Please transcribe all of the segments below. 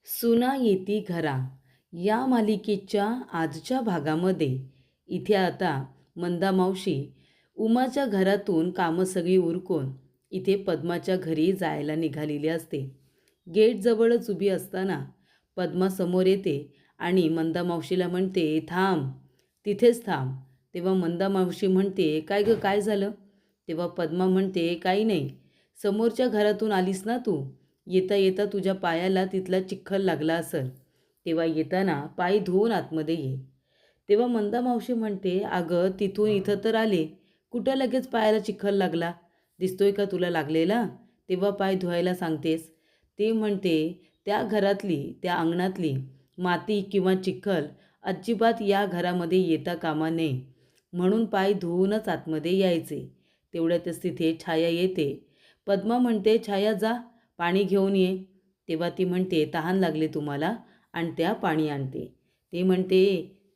सुना येती घरा या मालिकेच्या आजच्या भागामध्ये इथे आता मंदा मावशी उमाच्या घरातून कामं सगळी उरकून इथे पद्माच्या घरी जायला निघालेली असते. गेटजवळच उभी असताना पद्मा समोर येते आणि मंदा मावशीला म्हणते, थांब, तिथेच थांब. तेव्हा मंदा मावशी म्हणते, काय गं, काय झालं? तेव्हा पद्मा म्हणते, काही नाही, समोरच्या घरातून आलीस ना तू, येता येता तुझ्या पायाला तिथला चिखल लागला असेल, तेव्हा येताना पाय धुवून आतमध्ये ये. तेव्हा मंदा मावशी म्हणते, अगं तिथून इथं तर आले, कुठं लगेच पायाला चिखल लागला? दिसतोय का तुला लागलेला? तेव्हा पाय धुवायला सांगतेस? ती म्हणते, त्या घरातली, त्या अंगणातली माती किंवा चिखल अजिबात या घरामध्ये येता कामा नये, म्हणून पाय धुवूनच आतमध्ये यायचे. तेवढ्यातच तिथे छाया येते. पद्मा म्हणते, छाया जा, पाणी घेऊन ये. तेव्हा ती म्हणते, तहान लागले तुम्हाला, आणि त्या पाणी आणते. ते म्हणते,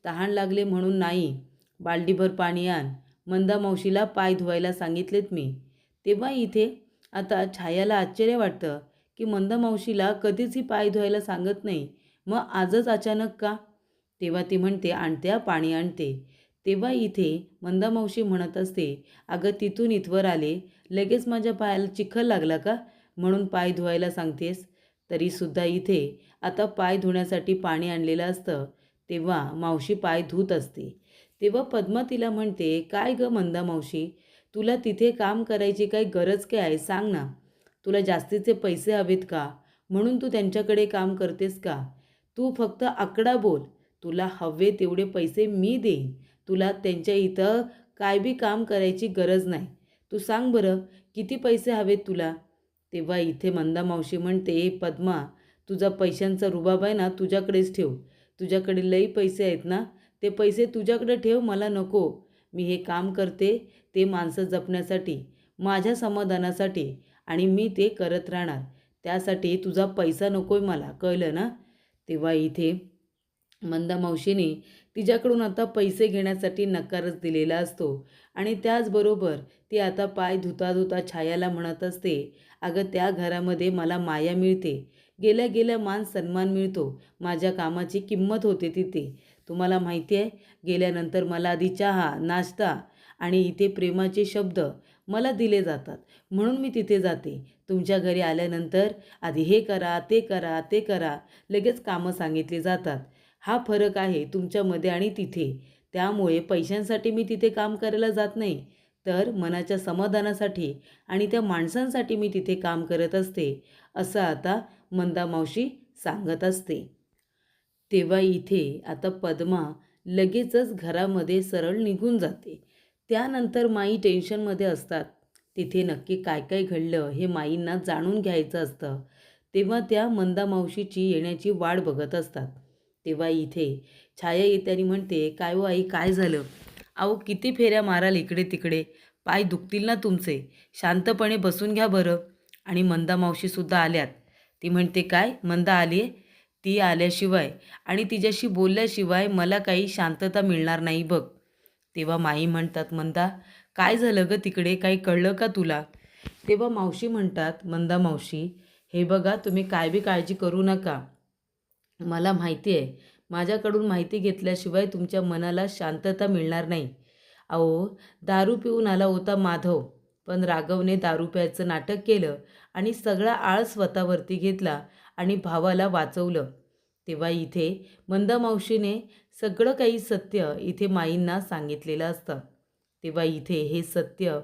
तहान लागले म्हणून नाही, बाल्डीभर पाणी आण, मंदा मावशीला पाय धुवायला सांगितलेत मी. तेव्हा इथे आता छायाला आश्चर्य वाटतं की मंदा मावशीला कधीच ही पाय धुवायला सांगत नाही, मग आजच अचानक का? तेव्हा ती म्हणते, आणत्या, पाणी आणते. तेव्हा इथे मंदा मावशी म्हणत असते, अगं तिथून इथवर आले, लगेच माझ्या पायाला चिखल लागला का, म्हणून पाय धुवायला सांगतेस? तरीसुद्धा इथे आता पाय धुण्यासाठी पाणी आणलेलं असतं. तेव्हा मावशी पाय धुत असते. तेव्हा पद्मा तिला म्हणते, काय गं मंदा मावशी, तुला तिथे काम करायची काही गरज काय आहे, सांग ना. तुला जास्तीचे पैसे हवेत का, म्हणून तू त्यांच्याकडे काम करतेस का? तू फक्त आकडा बोल, तुला हवे तेवढे पैसे मी देईन. तुला त्यांच्या इथं काय बी काम करायची गरज नाही. तू सांग बरं, किती पैसे हवेत तुला? तेव्हा इथे मंदा मावशी म्हणते, पद्मा, तुझा पैशांचा रुबाब आहे ना, तुझ्याकडेच ठेव. तुझ्याकडे लई पैसे आहेत ना, ते पैसे तुझ्याकडे ठेव, मला नको. मी हे काम करते ते माणसं जपण्यासाठी, माझ्या समाधानासाठी, आणि मी ते करत राहणार. त्यासाठी तुझा पैसा नको आहे मला, कळलं ना? तेव्हा इथे मंदा मावशीने तिच्याकडून आता पैसे घेण्यासाठी नकारच दिलेला असतो. आणि त्याचबरोबर ती आता पाय धुता धुता छायाला म्हणत असते, अगं त्या घरामध्ये मला माया मिळते, गेल्या गेल्या मान सन्मान मिळतो, माझ्या कामाची किंमत होते तिथे. तुम्हाला माहिती आहे, गेल्यानंतर मला आधी चहा, नाश्ता आणि इथे प्रेमाचे शब्द मला दिले जातात, म्हणून मी तिथे जाते. तुमच्या घरी आल्यानंतर आधी हे करा, ते करा, ते करा, लगेच कामं सांगितली जातात. हा फरक आहे तुमच्यामध्ये आणि तिथे. त्यामुळे पैशांसाठी मी तिथे काम करायला जात नाही, तर मनाच्या समाधानासाठी आणि त्या माणसांसाठी मी तिथे काम करत असते, असं आता मंदा मावशी सांगत असते. तेव्हा इथे आता पद्मा लगेचच घरामध्ये सरळ निघून जाते. त्यानंतर माई टेन्शनमध्ये असतात. तिथे नक्की काय काय घडलं हे माईंना जाणून घ्यायचं असतं. तेव्हा त्या मंदा मावशीची येण्याची वाट बघत असतात. तेव्हा इथे छाया येते आणि म्हणते, काय हो आई, काय झालं? अहो किती फेऱ्या माराल इकडे तिकडे, पाय दुखतील ना तुमचे, शांतपणे बसून घ्या बरं. आणि मंदा मावशीसुद्धा आल्यात. ती म्हणते, काय मंदा आली आहे? ती आल्याशिवाय आणि तिच्याशी बोलल्याशिवाय मला काही शांतता मिळणार नाही बघ. तेव्हा माई म्हणतात, मंदा काय झालं गं तिकडे, काही कळलं का तुला? तेव्हा मावशी म्हणतात, मंदा मावशी, हे बघा, तुम्ही काय बी काळजी करू नका. मला माहिती आहे, माझ्याकडून माहिती घेतल्याशिवाय तुमच्या मनाला शांतता मिळणार नाही. अहो, दारू पिऊन आला होता माधव, पण राघवने दारू प्यायचं नाटक केलं आणि सगळा आळ स्वतःवरती घेतला आणि भावाला वाचवलं. तेव्हा इथे मंदा मावशीने सगळं काही सत्य इथे माईंना सांगितलेलं असतं. तेव्हा इथे हे सत्य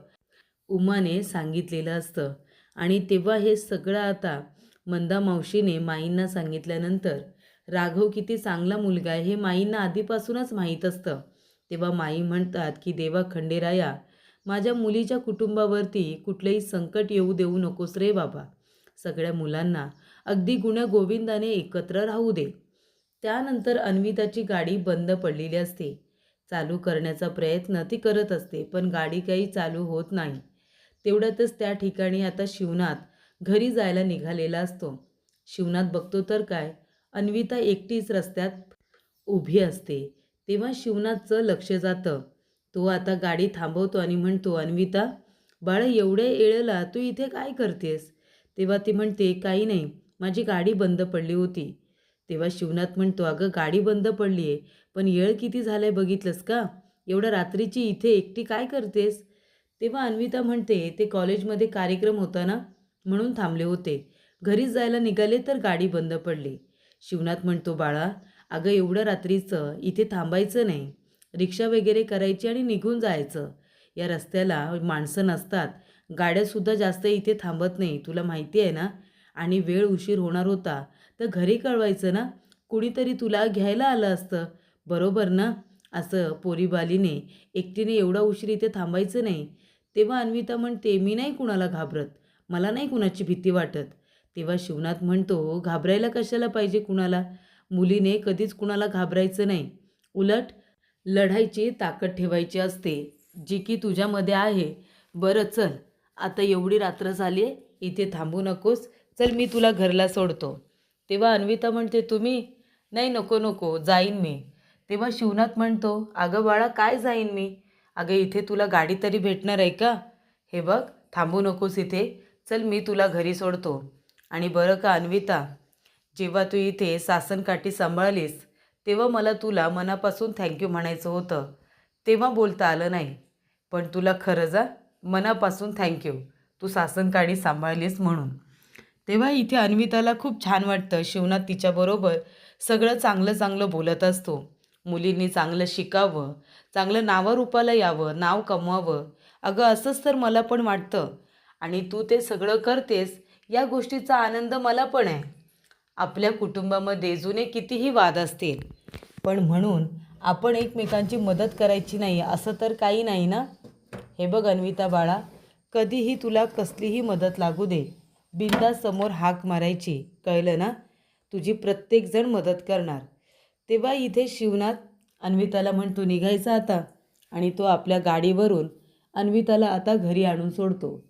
उमाने सांगितलेलं असतं. आणि तेव्हा हे सगळं आता मंदा मावशीने माईंना सांगितल्यानंतर राघव किती चांगला मुलगा आहे हे माईंना आधीपासूनच माहीत असतं. तेव्हा माई म्हणतात की, देवा खंडेराया, माझ्या मुलीच्या कुटुंबावरती कुठलंही संकट येऊ देऊ नकोस रे बाबा. सगळ्या मुलांना अगदी गुण्यागोविंदाने एकत्र राहू दे. त्यानंतर अन्विताची गाडी बंद पडलेली असते. चालू करण्याचा प्रयत्न ती करत असते, पण गाडी काही चालू होत नाही. तेवढ्यातच त्या ठिकाणी आता शिवनाथ घरी जायला निघालेला असतो. शिवनाथ बघतो तर काय, अन्विता एकटीच रस्त्यात उभी असते. तेव्हा शिवनाथचं लक्ष जातं. तो आता गाडी थांबवतो आणि म्हणतो, अन्विता बाळा, एवढ्या वेळेला तू इथे काय करतेस? तेव्हा ती म्हणते, काही नाही, माझी गाडी बंद पडली होती. तेव्हा शिवनाथ म्हणतो, अगं गाडी बंद पडली आहे, पण येळ किती झालाय बघितलंस का? एवढ्या रात्रीची इथे एकटी काय करतेस? तेव्हा अन्विता म्हणते, ते कॉलेजमध्ये कार्यक्रम होता ना, म्हणून थांबले होते. घरीच जायला निघाले तर गाडी बंद पडली. शिवनाथ म्हणतो, बाळा, अगं एवढ्या रात्रीचं इथे थांबायचं नाही. रिक्षा वगैरे करायची आणि निघून जायचं. या रस्त्याला माणसं नसतात. गाड्यासुद्धा जास्त इथे थांबत नाही, तुला माहिती आहे ना? आणि वेळ उशीर होणार होता तर घरी कळवायचं ना, कुणीतरी तुला घ्यायला आलं असतं. बरोबर ना? असं पोरीबालीने एकटीने एवढा उशीर इथे थांबायचं नाही. तेव्हा अन्विता म्हणते, मी नाही कुणाला घाबरत, मला नाही कुणाची भीती वाटत. तेव्हा शिवनाथ म्हणतो, घाबरायला कशाला पाहिजे कुणाला? मुलीने कधीच कुणाला घाबरायचं नाही. उलट लढायची ताकद ठेवायची असते, जी की तुझ्यामध्ये आहे. बरं चल, आता एवढी रात्र झाली आहे, इथे थांबू नकोस. चल मी तुला घरला सोडतो. तेव्हा अन्विता म्हणते, तुम्ही? नाही, नको नको, जाईन मी. तेव्हा शिवनाथ म्हणतो, अगं बाळा, काय जाईन मी? अगं इथे तुला गाडी तरी भेटणार आहे का? हे बघ, थांबू नकोस इथे. चल मी तुला घरी सोडतो. आणि बरं का अन्विता, जेव्हा तू इथे सासनकाठी सांभाळलीस तेव्हा मला तुला मनापासून थँक्यू म्हणायचं होतं. तेव्हा बोलता आलं नाही. पण तुला खरं जा मनापासून थँक्यू, तू सासनकाठी सांभाळलीस म्हणून. तेव्हा इथे अन्विताला खूप छान वाटतं. शिवनाथ तिच्याबरोबर सगळं चांगलं चांगलं बोलत असतो. मुलींनी चांगलं शिकावं, चांगलं नावारूपाला यावं, नाव कमवावं. अगं असंच तर मला पण वाटतं. आणि तू ते सगळं करतेस या गोष्टीचा आनंद मला पण आहे. आपल्या कुटुंबामध्ये जुने कितीही वाद असतील, पण म्हणून आपण एकमेकांची मदत करायची नाही असं तर काही नाही ना? हे बघ अन्विता बाळा, कधीही तुला कसलीही मदत लागू दे, बिनधास्त समोर हाक मारायची, कळलं ना? तुझी प्रत्येकजण मदत करणार. तेव्हा इथे शिवनाथ अन्विताला म्हणतो, निघायचं आता. आणि तो आपल्या गाडीवरून अन्विताला आता घरी आणून सोडतो.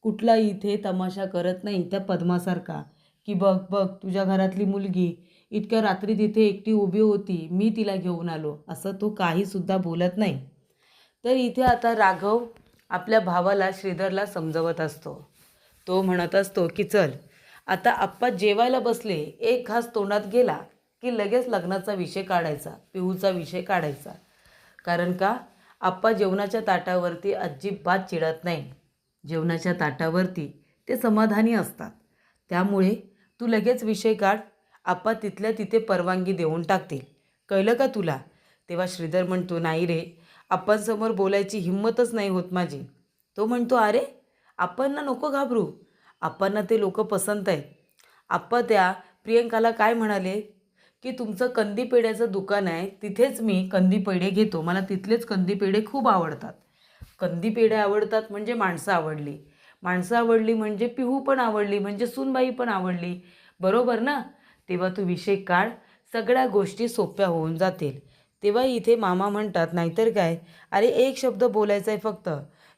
कुठला इथे तमाशा करत नाही त्या पद्मासारखा, की बघ बघ तुझ्या घरातली मुलगी इतक्या रात्री तिथे एकटी उभी होती, मी तिला घेऊन आलो, असं तो काहीसुद्धा बोलत नाही. तर इथे आता राघव आपल्या भावाला श्रीधरला समजवत असतो. तो म्हणत असतो की चल आता आप्पा जेवायला बसले, एक घास तोंडात गेला की लगेच लग्नाचा विषय काढायचा, पिहूचा विषय काढायचा. कारण का, आप्पा जेवणाच्या ताटावरती अजिबात चिडत नाही. जेवणाच्या ताटावरती ते समाधानी असतात. त्यामुळे तू लगेच विषय काढ, आप्पा तिथल्या तिथे परवानगी देऊन टाकतील. कळलं का तुला? तेव्हा श्रीधर म्हणतो, नाही रे, आप्पांसमोर बोलायची हिंमतच नाही होत माझी. तो म्हणतो, अरे आप्पांना नको घाबरू, आप्पांना ते लोक पसंत आहेत. आप्पा त्या प्रियंकाला काय म्हणाले की तुमचं कंदी पेढ्याचं दुकान आहे, तिथेच मी कंदी पेढे घेतो, मला तिथलेच कंदी पेढे खूप आवडतात. कंदी पेढे आवडतात म्हणजे माणसं आवडली, माणसं आवडली म्हणजे पिहू पण आवडली, म्हणजे सूनबाई पण आवडली. बरोबर ना? तेव्हा तू विषय काढ, सगळ्या गोष्टी सोप्या होऊन जातील. तेव्हा इथे मामा म्हणतात, नाहीतर काय, अरे एक शब्द बोलायचा आहे फक्त.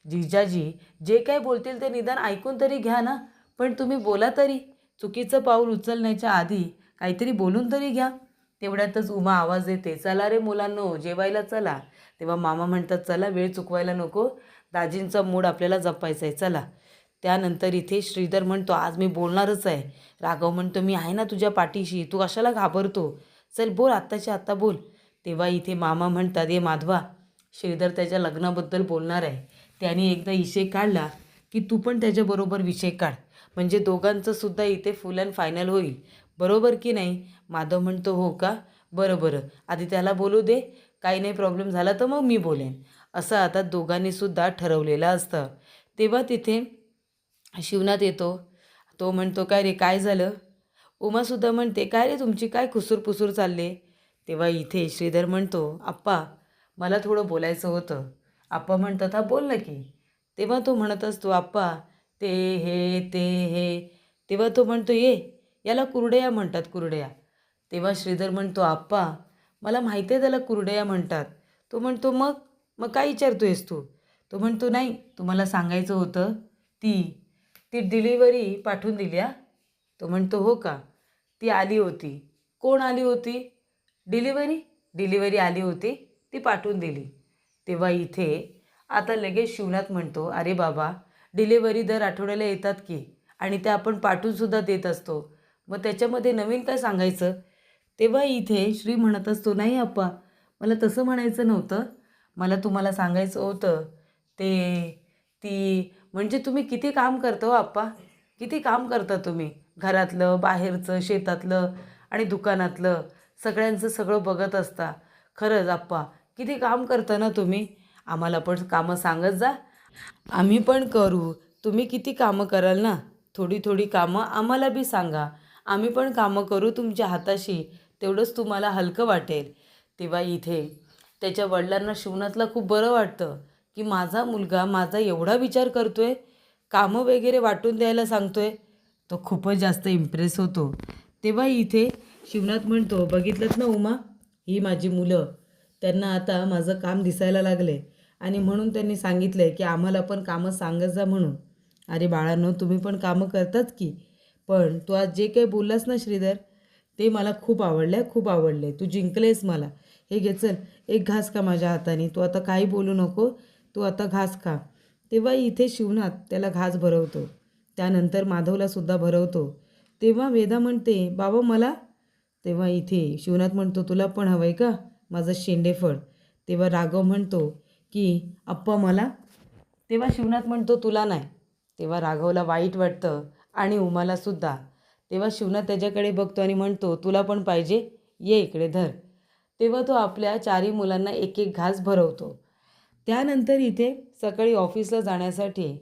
जिजाजी जे काय बोलतील ते निदान ऐकून तरी घ्या ना. पण तुम्ही बोला तरी, चुकीचं पाऊल उचलण्याच्या आधी काहीतरी बोलून तरी घ्या. तेवढ्यातच उमा आवाज देते, चला रे मुलांनो, जेवायला चला. तेव्हा मामा म्हणतात, चला वेळ चुकवायला नको, दाजींचा मूड आपल्याला जपायचा आहे, चला. त्यानंतर इथे श्रीधर म्हणतो, आज मी बोलणारच आहे. राघव म्हणतो, मी आहे ना तुझ्या पाठीशी, तू कशाला घाबरतो, चल बोल, आत्ताच्या आत्ता बोल. तेव्हा इथे मामा म्हणतात, ए माधवा, श्रीधर त्याच्या लग्नाबद्दल बोलणार आहे, त्याने एकदा विषय काढला की तू पण त्याच्याबरोबर विषय काढ, म्हणजे दोघांचं सुद्धा इथे फुल अँड फायनल होईल. बरोबर की नाही? माधव म्हणतो, हो का, बरं बरं, आधी त्याला बोलू दे, काही नाही प्रॉब्लेम झाला तर मग मी बोलेन, असं आता दोघांनीसुद्धा ठरवलेलं असतं. तेव्हा तिथे शिवनाथ येतो. तो म्हणतो, काय रे, काय झालं? उमासुद्धा म्हणते, काय रे तुमची काय खुसूरपुसूर चालले? तेव्हा इथे श्रीधर म्हणतो, आप्पा मला थोडं बोलायचं होतं. आप्पा म्हणतात, हा बोल ना की. तेव्हा तो म्हणत असतो, आप्पा ते हे ते हे. तेव्हा तो म्हणतो, याला कुरडया म्हणतात, कुरडया. तेव्हा श्रीधर म्हणतो, आप्पा मला माहिती आहे त्याला कुरडया म्हणतात. तो म्हणतो, मग मग काय विचारतोयस तू? तो म्हणतो, नाही तुम्हाला सांगायचं होतं, ती ती डिलिव्हरी पाठवून दिली. तो म्हणतो, हो का, ती आली होती. कोण आली होती? डिलिव्हरी आली होती, ती पाठवून दिली. तेव्हा इथे आता लगेच शिवनाथ म्हणतो, अरे बाबा, डिलिव्हरी दर आठवड्याला येतात की, आणि त्या आपण पाठवूनसुद्धा देत असतो, मग त्याच्यामध्ये नवीन काय सांगायचं? तेव्हा इथे श्री म्हणत असतो, नाही आप्पा, मला तसं म्हणायचं नव्हतं. मला तुम्हाला सांगायचं होतं ते ती म्हणजे तुम्ही किती काम करता हो आप्पा, किती काम करता तुम्ही. घरातलं, बाहेरचं, शेतातलं आणि दुकानातलं सगळ्यांचं सगळं बघत असता. खरंच आप्पा, किती काम करता ना तुम्ही. आम्हाला पण कामं सांगत जा, आम्ही पण करू. तुम्ही किती कामं कराल ना, थोडी थोडी कामं आम्हाला बी सांगा. आम्ही पण कामं करू तुमच्या हाताशी, तेवढंच तुम्हाला हलकं वाटेल. तेव्हा इथे त्याच्या वडिलांना शिवनाथला खूप बरं वाटतं, की माझा मुलगा माझा एवढा विचार करतोय, कामं वगैरे वाटून द्यायला सांगतोय. तो खूपच जास्त इम्प्रेस होतो. तेव्हा इथे शिवनाथ म्हणतो, बघितलंत ना उमा, ही माझी मुलं, त्यांना आता माझं काम दिसायला लागले आणि म्हणून त्यांनी सांगितलं आहे की आम्हाला पण कामं सांगत जा म्हणून. अरे बाळांनो, तुम्ही पण कामं करताच की. पण तू आज जे काही बोललास ना श्रीधर, ते मला खूप आवडलं, खूप आवडले. तू जिंकलेस मला. हे घे, चल एक घास खा माझ्या हाताने. तू आता काही बोलू नको, तू आता घास खा. तेव्हा इथे शिवनाथ त्याला घास भरवतो. त्यानंतर माधवलासुद्धा भरवतो. तेव्हा वेदा म्हणते, बाबा मला. तेव्हा इथे शिवनाथ म्हणतो, तुला पण हवं आहे का माझं शेंडेफळ. तेव्हा राघव म्हणतो की आप्पा मला. तेव्हा शिवनाथ म्हणतो, तुला नाही. तेव्हा राघवला वाईट वाटतं आणि उमालासुद्धा. तेव्हा शिवनाथ त्याच्याकडे बघतो आणि म्हणतो, तुला पण पाहिजे, ये इकडे धर. तेव्हा तो आपल्या चारही मुलांना एक एक घास भरवतो. त्यानंतर इथे सकाळी ऑफिसला जाण्यासाठी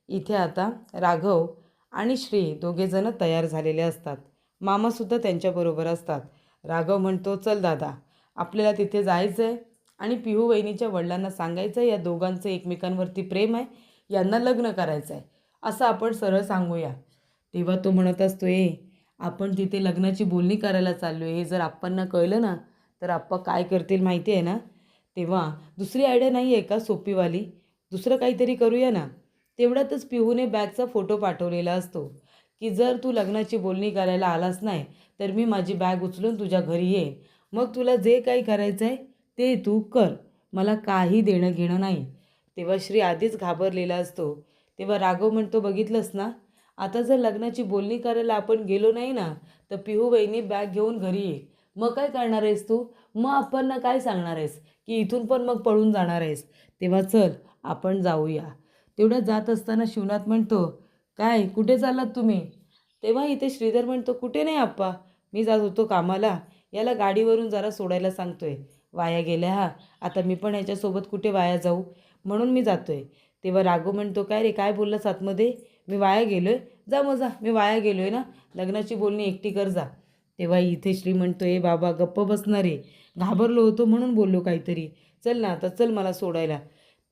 इथे आता राघव आणि श्री दोघेजणं तयार झालेले असतात. मामासुद्धा त्यांच्याबरोबर असतात. राघव म्हणतो, चल दादा, आपल्याला तिथे जायचं आहे आणि पिहू वहिनीच्या वडिलांना सांगायचं आहे या दोघांचं एकमेकांवरती प्रेम आहे, यांना लग्न करायचं आहे, असं आपण सरळ सांगूया. तेव्हा तो म्हणत असतो, आपण तिथे लग्नाची बोलणी करायला चाललो आहे, हे जर आप्पांना कळलं ना, तर आप्पा काय करतील माहिती आहे ना. तेव्हा दुसरी आयडिया नाही आहे का सोपीवाली, दुसरं काहीतरी करूया ना. तेवढ्यातच पिहूने बॅगचा फोटो पाठवलेला असतो की जर तू लग्नाची बोलणी करायला आलास नाही तर मी माझी बॅग उचलून तुझ्या घरी येईन, मग तुला जे काही करायचं आहे ते तू कर, मला काही देणं घेणं नाही. तेव्हा श्री आधीच घाबरलेला असतो. तेव्हा राघव म्हणतो, बघितलंस ना, आता जर लग्नाची बोलणी करायला आपण गेलो नाही ना, तर पिहू वहिनी बॅग घेऊन घरी येईल. मग काय करणार आहेस तू, मग आपण काय सांगणार आहेस की इथून पण मग पळून जाणार आहेस. तेव्हा चल आपण जाऊया. तेवढ्यात जात असताना शिवनाथ म्हणतो, काय कुठे चाललात तुम्ही. तेव्हा इथे श्रीधर म्हणतो, कुठे नाही आप्पा, मी जात होतो कामाला, याला गाडीवरून जरा सोडायला सांगतोय, वाया गेल्या हा, आता मी पण ह्याच्यासोबत कुठे वाया जाऊ, म्हणून मी जातोय. तेव्हा राघव म्हणतो, काय रे, काय बोललास आतमध्ये, मी वाया गेलो आहे, जा मग जा, मी वाया गेलो आहे ना, लग्नाची बोलणी एकटी कर जा. तेव्हा इथे श्री म्हणतो, बाबा गप्प बसणार आहे, घाबरलो होतो म्हणून बोललो काहीतरी, चल ना आता, चल मला सोडायला.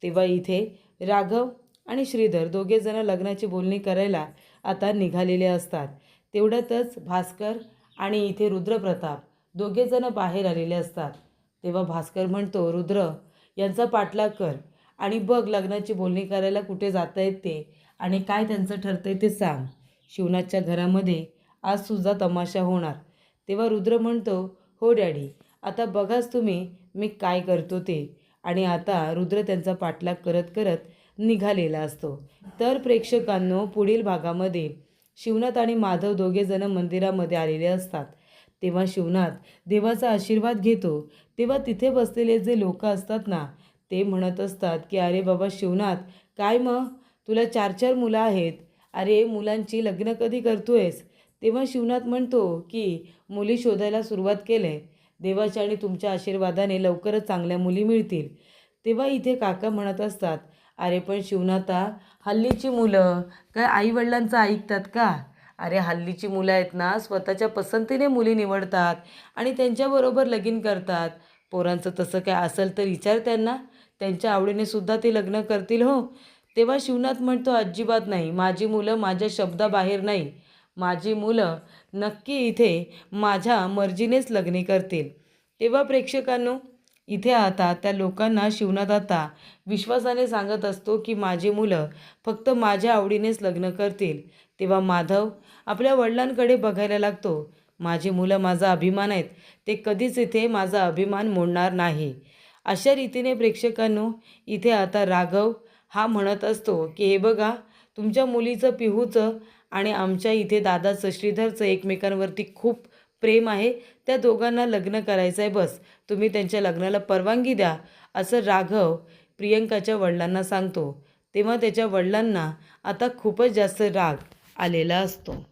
तेव्हा इथे राघव आणि श्रीधर दोघेजणं लग्नाची बोलणी करायला आता निघालेले असतात. तेवढ्यातच भास्कर आणि इथे रुद्रप्रताप दोघेजणं बाहेर आलेले असतात. तेव्हा भास्कर म्हणतो, रुद्र, यांचा पाठलाग कर आणि बघ लग्नाची बोलणी करायला कुठे जाता येत ते आणि काय त्यांचं ठरतंय ते सांग. शिवनाथच्या घरामध्ये आजसुद्धा तमाशा होणार. तेव्हा रुद्र म्हणतो, हो डॅडी, आता बघाच तुम्ही मी काय करतो ते. आणि आता रुद्र त्यांचा पाठलाग करत करत निघालेला असतो. तर प्रेक्षकांनो, पुढील भागामध्ये शिवनाथ आणि माधव दोघेजणं मंदिरामध्ये आलेले असतात. तेव्हा शिवनाथ देवाचा आशीर्वाद घेतो. तेव्हा तिथे बसलेले जे लोक असतात ना, ते म्हणत असतात की अरे बाबा शिवनाथ, काय मग तुला 4-4 मुलं आहेत, अरे मुलांची लग्न कधी करतोयस. तेव्हा शिवनाथ म्हणतो की मुली शोधायला सुरुवात केले, देवाच्या आणि तुमच्या आशीर्वादाने लवकरच चांगल्या मुली मिळतील. तेव्हा इथे काका म्हणत असतात, अरे पण शिवनाथा, हल्लीची मुलं काय आईवडिलांचं ऐकतात का. अरे हल्लीची मुलं आहेत ना, स्वतःच्या पसंतीने मुली निवडतात आणि त्यांच्याबरोबर लगीन करतात. पोरांचं तसं काय असेल तर विचार त्यांना, त्यांच्या आवडीने सुद्धा ते लग्न करतील हो. तेव्हा शिवनाथ म्हणतो, अजिबात नाही, माझी मुलं माझ्या शब्दाबाहेर नाही, माझी मुलं नक्की इथे माझ्या मर्जीनेच लग्नी करतील. तेव्हा प्रेक्षकांनो, इथे आता त्या लोकांना शिवनाथ आता विश्वासाने सांगत असतो की माझी मुलं फक्त माझ्या आवडीनेच लग्न करतील. तेव्हा माधव आपल्या वडिलांकडे बघायला लागतो, माझी मुलं माझा अभिमान आहेत, ते कधीच इथे माझा अभिमान मोडणार नाही. अशा रीतीने प्रेक्षकांनो, इथे आता राघव हा म्हणत असतो की हे बघा, तुमच्या मुलीचं पिहूचं आणि आमच्या इथे दादाचं श्रीधरचं एकमेकांवरती खूप प्रेम आहे, त्या दोघांना लग्न करायचं आहे, बस तुम्ही त्यांच्या लग्नाला परवानगी द्या, असं राघव प्रियंकाच्या वडिलांना सांगतो. तेव्हा त्याच्या वडिलांना आता खूपच जास्त राग आलेला असतो.